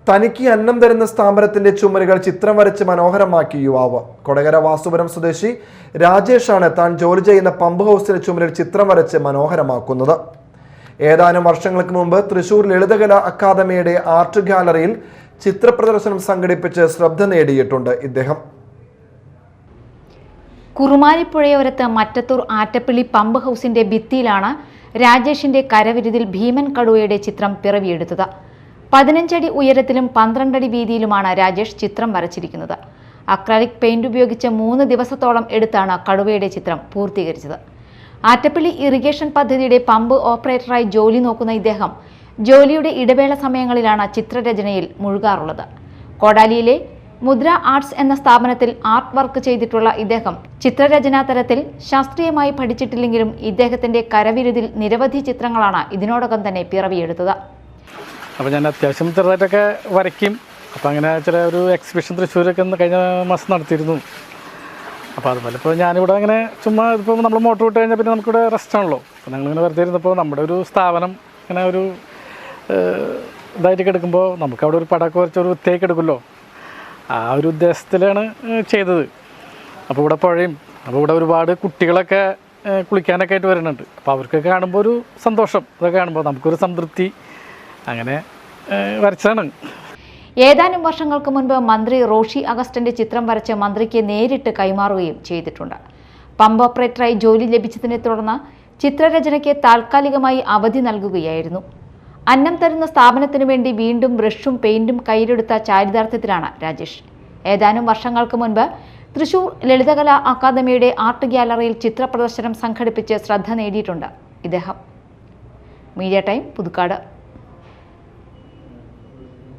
തനിക്ക് അന്നം തരുന്ന സ്ഥാപനത്തിന്റെ ചുമരുകൾ ചിത്രം വരച്ച് മനോഹരമാക്കി യുവാവ്. കൊടകര വാസുപുരം സ്വദേശി രാജേഷാണ് താൻ ജോലി ചെയ്യുന്ന പമ്പ് ഹൗസിന്റെ ചുമരിൽ ചിത്രം വരച്ച് മനോഹരമാക്കുന്നത്. ഏതാനും വർഷങ്ങൾക്ക് മുമ്പ് തൃശൂർ ലളിതകലാ അക്കാദമിയുടെ ആർട്ട് ഗാലറിയിൽ ചിത്രപ്രദർശനം സംഘടിപ്പിച്ച് ശ്രദ്ധ നേടിയിട്ടുണ്ട് ഇദ്ദേഹം. കുറുമാലിപ്പുഴയോരത്ത് മറ്റത്തൂർ ആറ്റപ്പള്ളി പമ്പ് ഹൗസിന്റെ ഭിത്തിയിലാണ് രാജേഷിന്റെ കരവിരുതിൽ ഭീമൻ കടുവയുടെ ചിത്രം പിറവിയെടുത്തത്. 15 അടി ഉയരത്തിലും 12 അടി വീതിയിലുമാണ് രാജേഷ് ചിത്രം വരച്ചിരിക്കുന്നത്. അക്രലിക് പെയിന്റ് ഉപയോഗിച്ച് 3 ദിവസത്തോളം എടുത്താണ് കടുവയുടെ ചിത്രം പൂർത്തീകരിച്ചത്. ആറ്റപ്പള്ളി ഇറിഗേഷൻ പദ്ധതിയുടെ പമ്പ് ഓപ്പറേറ്ററായി ജോലി നോക്കുന്ന ഇദ്ദേഹം ജോലിയുടെ ഇടവേള സമയങ്ങളിലാണ് ചിത്രരചനയിൽ മുഴുകാറുള്ളത്. കോടാലിയിലെ മുദ്ര ആർട്സ് എന്ന സ്ഥാപനത്തിൽ ആർട്ട് വർക്ക് ചെയ്തിട്ടുള്ള ഇദ്ദേഹം ചിത്രരചനാ തലത്തിൽ ശാസ്ത്രീയമായി പഠിച്ചിട്ടില്ലെങ്കിലും ഇദ്ദേഹത്തിന്റെ കരവിരുതിൽ നിരവധി ചിത്രങ്ങളാണ് ഇതിനോടകം തന്നെ പിറവിയെടുത്തത്. അപ്പോൾ ഞാൻ അത്യാവശ്യം ചെറുതായിട്ടൊക്കെ വരയ്ക്കും. അപ്പോൾ അങ്ങനെ ചില ഒരു എക്സിബിഷൻ തൃശ്ശൂരൊക്കെ കഴിഞ്ഞ മാസം നടത്തിയിരുന്നു. അപ്പോൾ അതുപോലെ ഇപ്പോൾ ഞാനിവിടെ അങ്ങനെ ചുമ്മാ ഇപ്പോൾ നമ്മൾ മോട്ടർ വിട്ട് കഴിഞ്ഞാൽ പിന്നെ നമുക്കിവിടെ റെസ്റ്റാണല്ലോ. അപ്പോൾ ഞങ്ങളിങ്ങനെ വെറുതെ ഇരുന്നപ്പോൾ നമ്മുടെ ഒരു സ്ഥാപനം ഇങ്ങനെ ഒരു ഇതായിട്ട് എടുക്കുമ്പോൾ നമുക്കവിടെ ഒരു പടമൊക്കെ വരച്ച ഒരു വൃത്തിയാക്കി എടുക്കുമല്ലോ. ആ ഒരു ഉദ്ദേശത്തിലാണ് ചെയ്തത്. അപ്പോൾ ഇവിടെ പുഴയും അപ്പോൾ ഇവിടെ ഒരുപാട് കുട്ടികളൊക്കെ കുളിക്കാനൊക്കെ ആയിട്ട് വരുന്നുണ്ട്. അപ്പോൾ അവർക്കൊക്കെ കാണുമ്പോൾ ഒരു സന്തോഷം, അതൊക്കെ കാണുമ്പോൾ നമുക്കൊരു സംതൃപ്തി, അങ്ങനെ വരച്ചതാണ്. ഏതാനും വർഷങ്ങൾക്ക് മുൻപ് മന്ത്രി റോഷി അഗസ്റ്റിന്റെ ചിത്രം വരച്ച് മന്ത്രിക്ക് നേരിട്ട് കൈമാറുകയും ചെയ്തിട്ടുണ്ട്. പമ്പ് ഓപ്പറേറ്ററായി ജോലി ലഭിച്ചതിനെ തുടർന്ന് ചിത്രരചനയ്ക്ക് താൽക്കാലികമായി അവധി നൽകുകയായിരുന്നു. അന്നം തരുന്ന സ്ഥാപനത്തിനു വേണ്ടി വീണ്ടും ബ്രഷും പെയിന്റും കയ്യിലെടുത്ത ചാരിതാർത്ഥ്യത്തിലാണ് രാജേഷ്. ഏതാനും വർഷങ്ങൾക്ക് മുൻപ് തൃശൂർ ലളിതകലാ അക്കാദമിയുടെ ആർട്ട് ഗാലറിയിൽ ചിത്രപ്രദർശനം സംഘടിപ്പിച്ച് ശ്രദ്ധ നേടിയിട്ടുണ്ട് ഇദ്ദേഹം. Media time, Puthukkad.